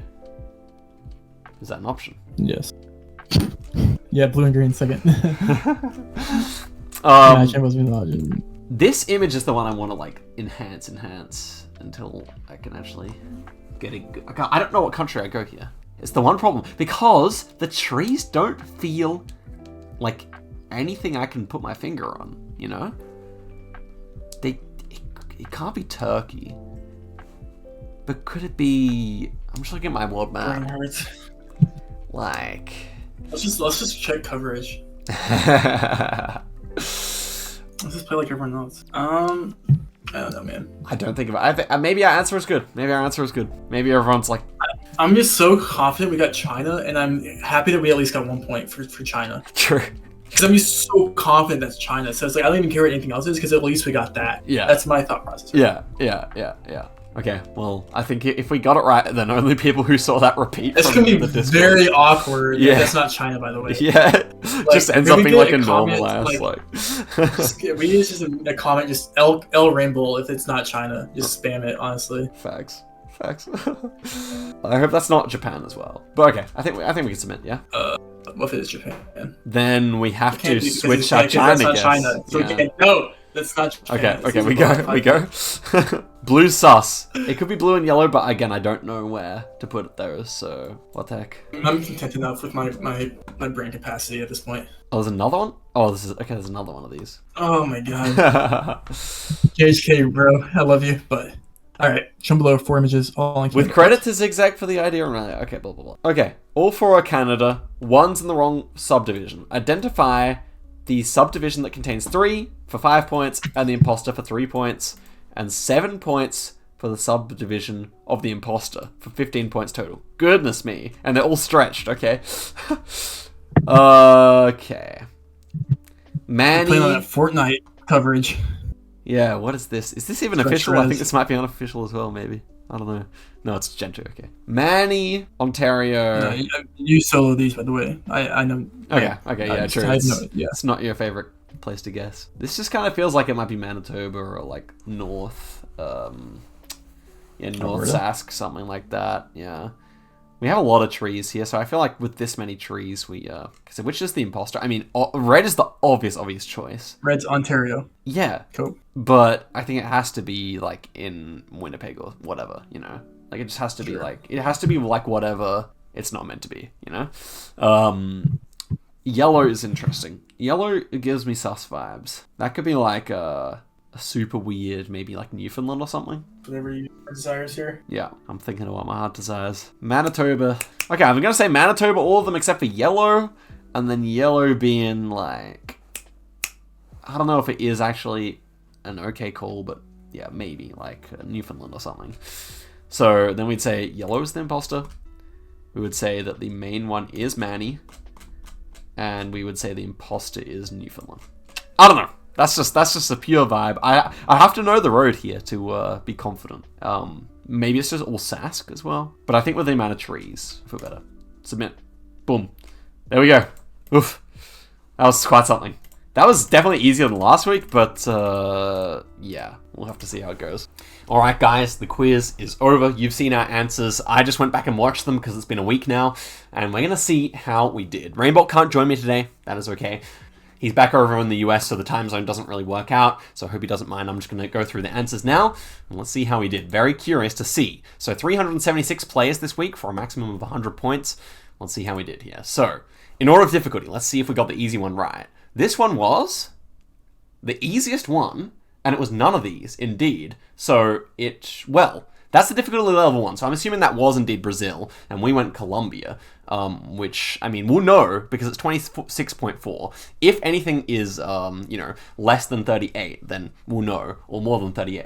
Is that an option? Yes. Yeah, blue and green second. This image is the one I want to like enhance until I can actually get it. I don't know what country I go here. It's the one problem because the trees don't feel like anything I can put my finger on. You know, it can't be Turkey, but could it be? I'm just looking at my world map. Like. Let's just check coverage. Let's just play like everyone else. I don't know, man. I don't think about it. Maybe our answer is good. Maybe everyone's like... I'm just so confident we got China, and I'm happy that we at least got 1 point for China. True. Because I'm just so confident that's China. So it's like, I don't even care what anything else is, because at least we got that. Yeah. That's my thought process. Yeah. Okay, well, I think if we got it right, then only people who saw that repeat. It's gonna be very awkward. Yeah, that's not China, by the way. Yeah, like, just ends up being like a normal ass. Like, we use just a comment, just L Rainbolt if it's not China. Just spam it, honestly. Facts. I hope that's not Japan as well. But okay, I think we can submit. Yeah. What if it is Japan? Then we have to switch our China. That's not China. So we can't. No. That's not Japan. Okay, we go. Blue sus. It could be blue and yellow, but again, I don't know where to put it there, so what the heck. I'm content enough with my brain capacity at this point. Oh, there's another one? Oh, there's another one of these. Oh my god. JHK, bro, I love you, but... Alright, show below 4 images, all with credit to Zigzag for the idea around it. Okay, blah, blah, blah. Okay, all 4 are Canada, 1's in the wrong subdivision. Identify the subdivision that contains 3 for 5 points, and the imposter for 3 points, and 7 points for the subdivision of the imposter for 15 points total. Goodness me. And they're all stretched, okay? Okay. Manny. Playing on that Fortnite coverage. Yeah, what is this? Is this even official? I think this might be unofficial as well, maybe. I don't know. No, it's Gentoo, okay. Manny, Ontario. No, you solo these, by the way. I know. Okay, yeah, true. It's not your favorite place to guess. This just kind of feels like it might be Manitoba or like North, North Sask, something like that. Yeah. We have a lot of trees here, so I feel like with this many trees, because which is the imposter? I mean, red is the obvious choice. Red's Ontario. Yeah. Cool. But I think it has to be like in Winnipeg or whatever, you know? Like it just has to be like, it has to be like whatever it's not meant to be, you know? Yellow is interesting. Yellow gives me sus vibes. That could be like, a super weird, maybe like Newfoundland or something. Whatever your desires here. Yeah, I'm thinking about my heart desires. Manitoba. Okay, I'm gonna say Manitoba, all of them except for yellow, and then yellow being like, I don't know if it is actually an okay call, but yeah, maybe like Newfoundland or something. So then we'd say yellow is the imposter. We would say that the main one is Manny, and we would say the imposter is Newfoundland. I don't know. That's just a pure vibe. I have to know the road here to be confident. Maybe it's just all Sask as well. But I think with the amount of trees, I feel better. Submit. Boom. There we go. Oof. That was quite something. That was definitely easier than last week, but yeah, we'll have to see how it goes. All right, guys, the quiz is over. You've seen our answers. I just went back and watched them because it's been a week now, and we're going to see how we did. Rainbolt can't join me today. That is okay. He's back over in the US, so the time zone doesn't really work out, so I hope he doesn't mind. I'm just going to go through the answers now, and let's see how he did. Very curious to see. So 376 players this week for a maximum of 100 points. Let's see how he did here. So, in order of difficulty, let's see if we got the easy one right. This one was the easiest one, and it was none of these, indeed. So, well, that's the difficulty level one. So I'm assuming that was indeed Brazil, and we went Colombia, which, I mean, we'll know because it's 26.4. If anything is, you know, less than 38, then we'll know, or more than 38.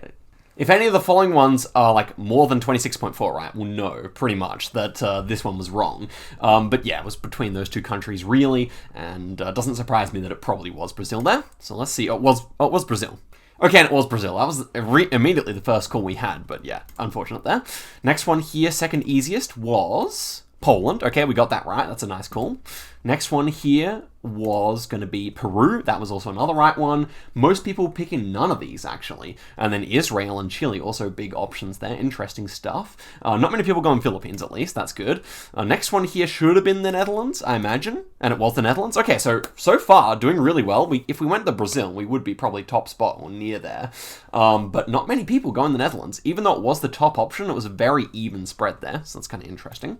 If any of the following ones are like more than 26.4, right, we'll know pretty much that this one was wrong. But yeah, it was between those two countries really, and it doesn't surprise me that it probably was Brazil there. So let's see. It was Brazil. Okay, and it was Brazil. That was immediately the first call we had, but yeah, unfortunate there. Next one here, second easiest, was Poland. Okay, we got that right. That's a nice call. Next one here was going to be Peru. That was also another right one. Most people picking none of these, actually. And then Israel and Chile, also big options there. Interesting stuff. Not many people going Philippines, at least. That's good. Next one here should have been the Netherlands, I imagine. And it was the Netherlands. Okay, so far, doing really well. If we went to Brazil, we would be probably top spot or near there. But not many people going the Netherlands. Even though it was the top option, it was a very even spread there. So that's kind of interesting.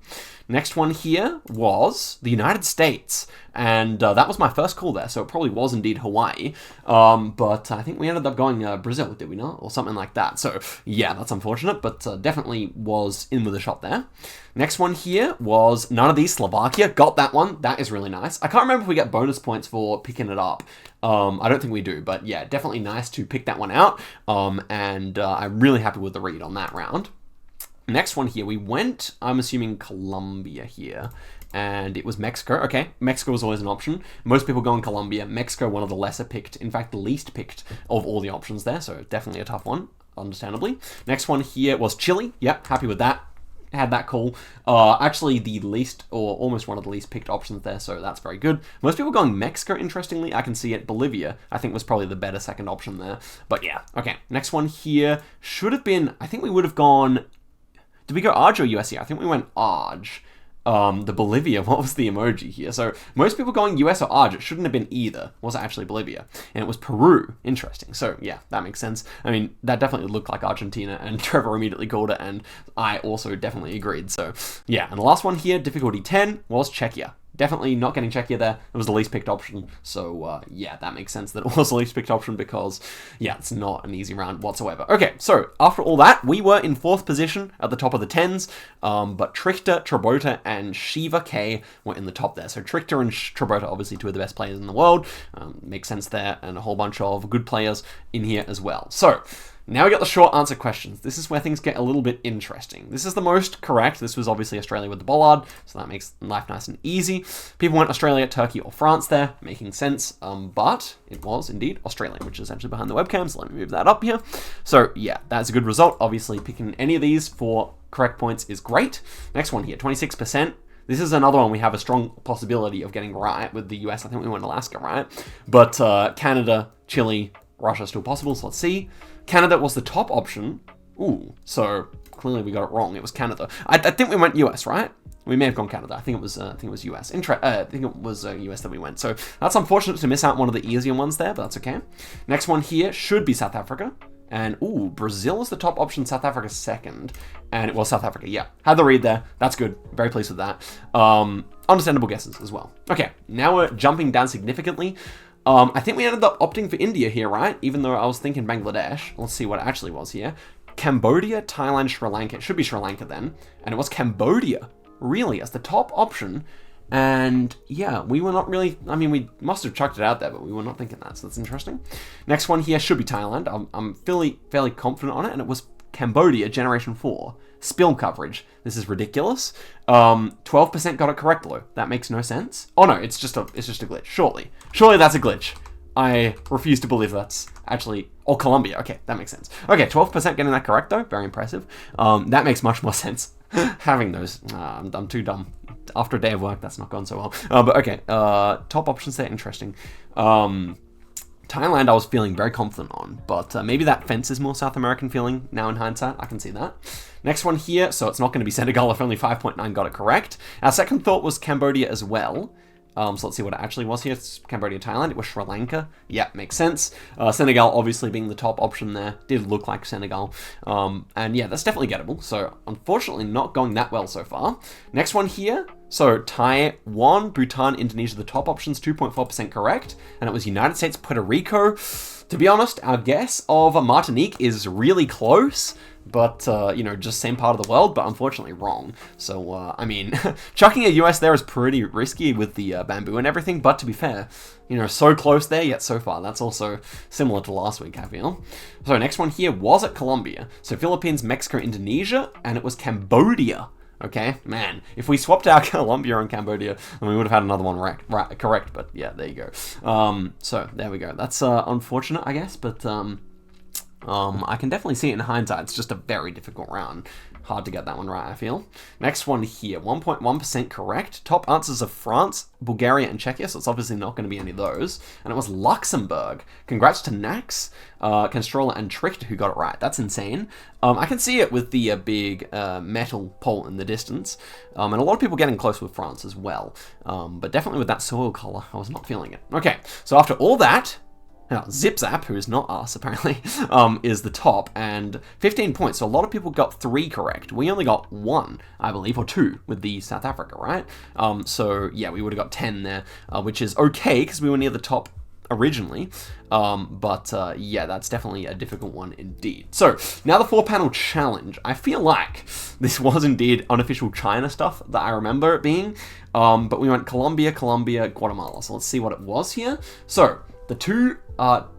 Next one here was the United States. And that was my first call there, so it probably was indeed Hawaii. But I think we ended up going Brazil, did we not? Or something like that. So yeah, that's unfortunate, but definitely was in with a shot there. Next one here was none of these, Slovakia. Got that one. That is really nice. I can't remember if we get bonus points for picking it up. I don't think we do, but yeah, definitely nice to pick that one out. And I'm really happy with the read on that round. Next one here, we went, I'm assuming Colombia here, and it was Mexico. Okay, Mexico was always an option. Most people go in Colombia. Mexico, one of the lesser picked, in fact, the least picked of all the options there, so definitely a tough one, understandably. Next one here was Chile. Yep, happy with that. Had that call. Actually, the least, or almost one of the least picked options there, so that's very good. Most people going Mexico, interestingly. I can see it. Bolivia, I think, was probably the better second option there. But yeah, okay. Next one here should have been, I think we would have gone... Did we go Arj or US here? I think we went Arj. The Bolivia, what was the emoji here? So most people going US or Arj, it shouldn't have been either. Was it actually Bolivia? And it was Peru. Interesting. So yeah, that makes sense. I mean, that definitely looked like Argentina, and Trevor immediately called it, and I also definitely agreed. So yeah, and the last one here, difficulty 10, was Czechia. Definitely not getting Czechia there. It was the least picked option. So, yeah, that makes sense that it was the least picked option because, yeah, it's not an easy round whatsoever. Okay, so after all that, we were in 4th position at the top of the 10s, but Trichter, Trabota, and Shiva K were in the top there. So Trichter and Trabota, obviously two of the best players in the world. Makes sense there, and a whole bunch of good players in here as well. So... now we got the short answer questions. This is where things get a little bit interesting. This is the most correct. This was obviously Australia with the bollard, so that makes life nice and easy. People went Australia, Turkey, or France there, making sense. But it was indeed Australia, which is actually behind the webcam, so let me move that up here. So yeah, that's a good result. Obviously, picking any of these for correct points is great. Next one here, 26%. This is another one we have a strong possibility of getting right with the US. I think we went Alaska, right? But Canada, Chile, Russia still possible, so let's see. Canada was the top option. Ooh, so clearly we got it wrong. It was Canada. I think we went US, right? We may have gone Canada. I think it was US. I think it was US that we went. So that's unfortunate to miss out one of the easier ones there, but that's okay. Next one here should be South Africa. And ooh, Brazil is the top option. South Africa second, and it was South Africa. Yeah, had the read there. That's good. Very pleased with that. Understandable guesses as well. Okay, now we're jumping down significantly. I think we ended up opting for India here, right? Even though I was thinking Bangladesh. Let's see what it actually was here. Cambodia, Thailand, Sri Lanka. It should be Sri Lanka then. And it was Cambodia, really, as the top option. And yeah, we were not really, I mean, we must have chucked it out there, but we were not thinking that, so that's interesting. Next one here should be Thailand. I'm fairly confident on it, and it was Cambodia, Generation 4. Spill coverage. This is ridiculous. 12% got it correct, though. That makes no sense. Oh no, it's just a glitch. Surely that's a glitch. I refuse to believe that's actually... Oh, Colombia. Okay, that makes sense. Okay, 12% getting that correct, though. Very impressive. That makes much more sense. Having those. I'm too dumb. After a day of work, that's not gone so well. But okay, top options there, interesting. Thailand I was feeling very confident on, but maybe that fence is more South American feeling now in hindsight. I can see that. Next one here, so it's not going to be Senegal if only 5.9 got it correct. Our second thought was Cambodia as well. So let's see what it actually was here. It's Cambodia, Thailand. It was Sri Lanka. Yeah, makes sense. Senegal obviously being the top option there. Did look like Senegal. And yeah, that's definitely gettable. So unfortunately not going that well so far. Next one here. So Taiwan, Bhutan, Indonesia, the top options, 2.4% correct. And it was United States, Puerto Rico. To be honest, our guess of Martinique is really close. But, you know, just same part of the world, but unfortunately wrong. So, I mean, chucking a US there is pretty risky with the bamboo and everything, but to be fair, you know, so close there, yet so far. That's also similar to last week, I feel. So, next one here was at Colombia. So, Philippines, Mexico, Indonesia, and it was Cambodia. Okay, man, if we swapped out Colombia and Cambodia, then we would have had another one correct, but yeah, there you go. So, there we go. That's unfortunate, I guess, but... I can definitely see it in hindsight. It's just a very difficult round. Hard to get that one right, I feel. Next one here, 1.1% correct. Top answers of France, Bulgaria, and Czechia, so it's obviously not going to be any of those. And it was Luxembourg. Congrats to Nax, Constroller, and Tricked who got it right. That's insane. I can see it with the big metal pole in the distance. And a lot of people getting close with France as well. But definitely with that soil color, I was not feeling it. Okay, so after all that... Now, ZipZap, who is not us, apparently, is the top, and 15 points. So a lot of people got 3 correct. We only got 1, I believe, or 2 with the South Africa, right? So, yeah, we would have got 10 there, which is okay, because we were near the top originally. Yeah, that's definitely a difficult one indeed. So, now the 4-panel challenge. I feel like this was indeed unofficial China stuff that I remember it being, but we went Colombia, Guatemala. So let's see what it was here. So, the two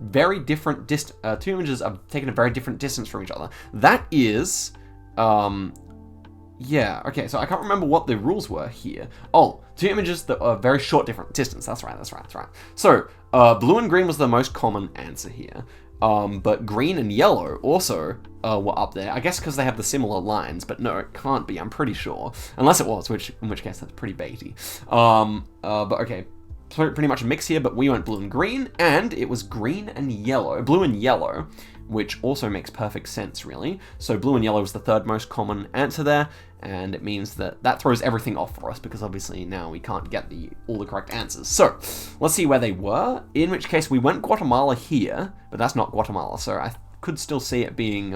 very different two images are taken a very different distance from each other. That is, yeah, okay, so I can't remember what the rules were here. Oh, 2 images that are very short different distance. That's right. So, blue and green was the most common answer here. But green and yellow also were up there. I guess because they have the similar lines, but no, it can't be, I'm pretty sure. Unless it was, in which case that's pretty baity. But okay. Pretty much a mix here, but we went blue and green, and it was blue and yellow, which also makes perfect sense, really. So blue and yellow was the 3rd most common answer there, and it means that throws everything off for us, because obviously now we can't get all the correct answers. So, let's see where they were, in which case we went Guatemala here, but that's not Guatemala, so I could still see it being,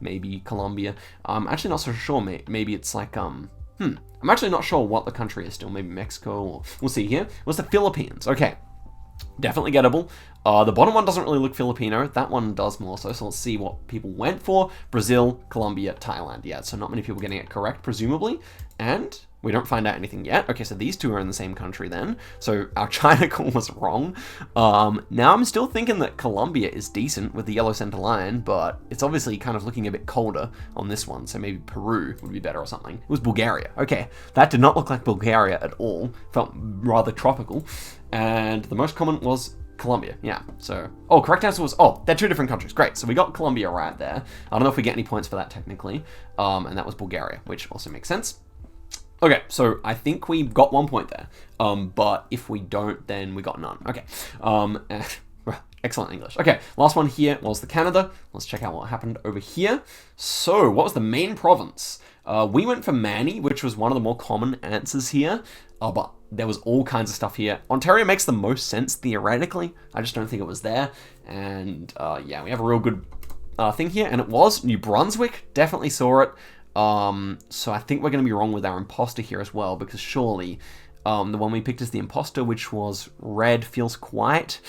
maybe Colombia. I'm actually not so sure, maybe it's like, I'm actually not sure what the country is still. Maybe Mexico, or we'll see here. It was the Philippines. Okay, definitely gettable. The bottom one doesn't really look Filipino. That one does more so. So let's see what people went for. Brazil, Colombia, Thailand. Yeah, so not many people getting it correct, presumably. And we don't find out anything yet. Okay, so these two are in the same country then. So our China call was wrong. Now I'm still thinking that Colombia is decent with the yellow center line, but it's obviously kind of looking a bit colder on this one. So maybe Peru would be better or something. It was Bulgaria. Okay, that did not look like Bulgaria at all. Felt rather tropical. And the most common was Colombia, yeah. So, correct answer was, they're 2 different countries. Great, so we got Colombia right there. I don't know if we get any points for that technically. And that was Bulgaria, which also makes sense. Okay, so I think we got 1 point there. But if we don't, then we got none. Okay. Excellent English. Okay, last one here was the Canada. Let's check out what happened over here. So, what was the main province? We went for Mani, which was one of the more common answers here. But there was all kinds of stuff here. Ontario makes the most sense, theoretically. I just don't think it was there. And, yeah, we have a real good thing here. And it was New Brunswick. Definitely saw it. So I think we're going to be wrong with our imposter here as well, because surely The one we picked is the imposter, which was red. Feels quite...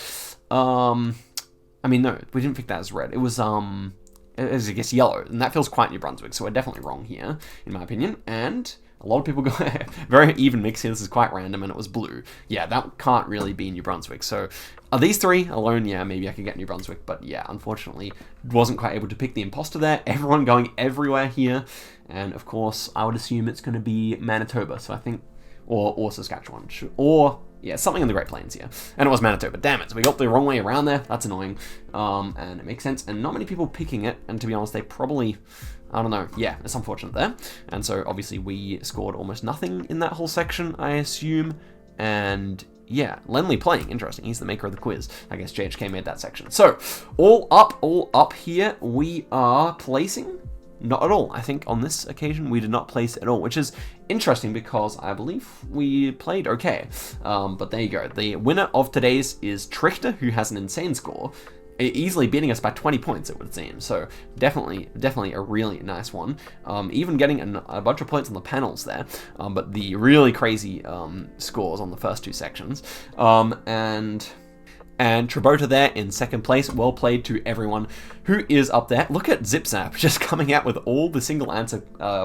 I mean, no, we didn't pick that as red. It was, I guess, yellow. And that feels quite New Brunswick, so we're definitely wrong here, in my opinion. And a lot of people go... very even mix here. This is quite random, and it was blue. Yeah, that can't really be New Brunswick. So, are these three alone? Yeah, maybe I could get New Brunswick. But yeah, unfortunately, wasn't quite able to pick the imposter there. Everyone going everywhere here. And, of course, I would assume it's going to be Manitoba. So I think... Or Saskatchewan. Or... yeah, something in the Great Plains here. And it was Manitoba. Damn it. So we got the wrong way around there. That's annoying. And it makes sense. And not many people picking it. And to be honest, they probably... I don't know. Yeah, it's unfortunate there. And so, obviously, we scored almost nothing in that whole section, I assume. And... yeah, Lenley playing. Interesting. He's the maker of the quiz. I guess JHK made that section. So, all up here, we are placing... not at all. I think on this occasion we did not place at all, which is interesting because I believe we played okay. But there you go. The winner of today's is Trichter, who has an insane score, easily beating us by 20 points, it would seem. So definitely a really nice one. Even getting a bunch of points on the panels there. But the really crazy scores on the first two sections. And Tribota there in second place. Well played to everyone who is up there. Look at ZipZap just coming out with all the single answer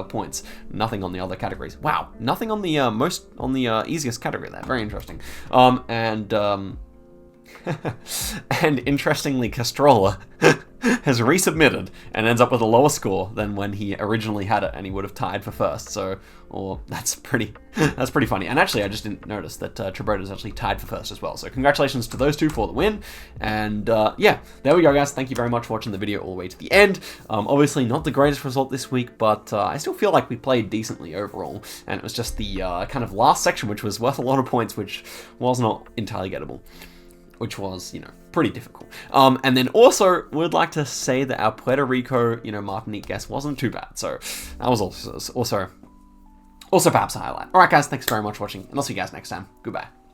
points. Nothing on the other categories. Wow, nothing on the easiest category there. Very interesting. And interestingly, Castrola has resubmitted and ends up with a lower score than when he originally had it, and he would have tied for first. So, that's pretty funny. And actually, I just didn't notice that Tribota is actually tied for first as well. So, congratulations to those two for the win. And yeah, there we go, guys. Thank you very much for watching the video all the way to the end. Obviously, not the greatest result this week, but I still feel like we played decently overall. And it was just the kind of last section, which was worth a lot of points, which was not entirely gettable. Which was, pretty difficult. And then also, would like to say that our Puerto Rico, Martinique guess wasn't too bad. So that was also perhaps a highlight. All right, guys, thanks very much for watching, and I'll see you guys next time. Goodbye.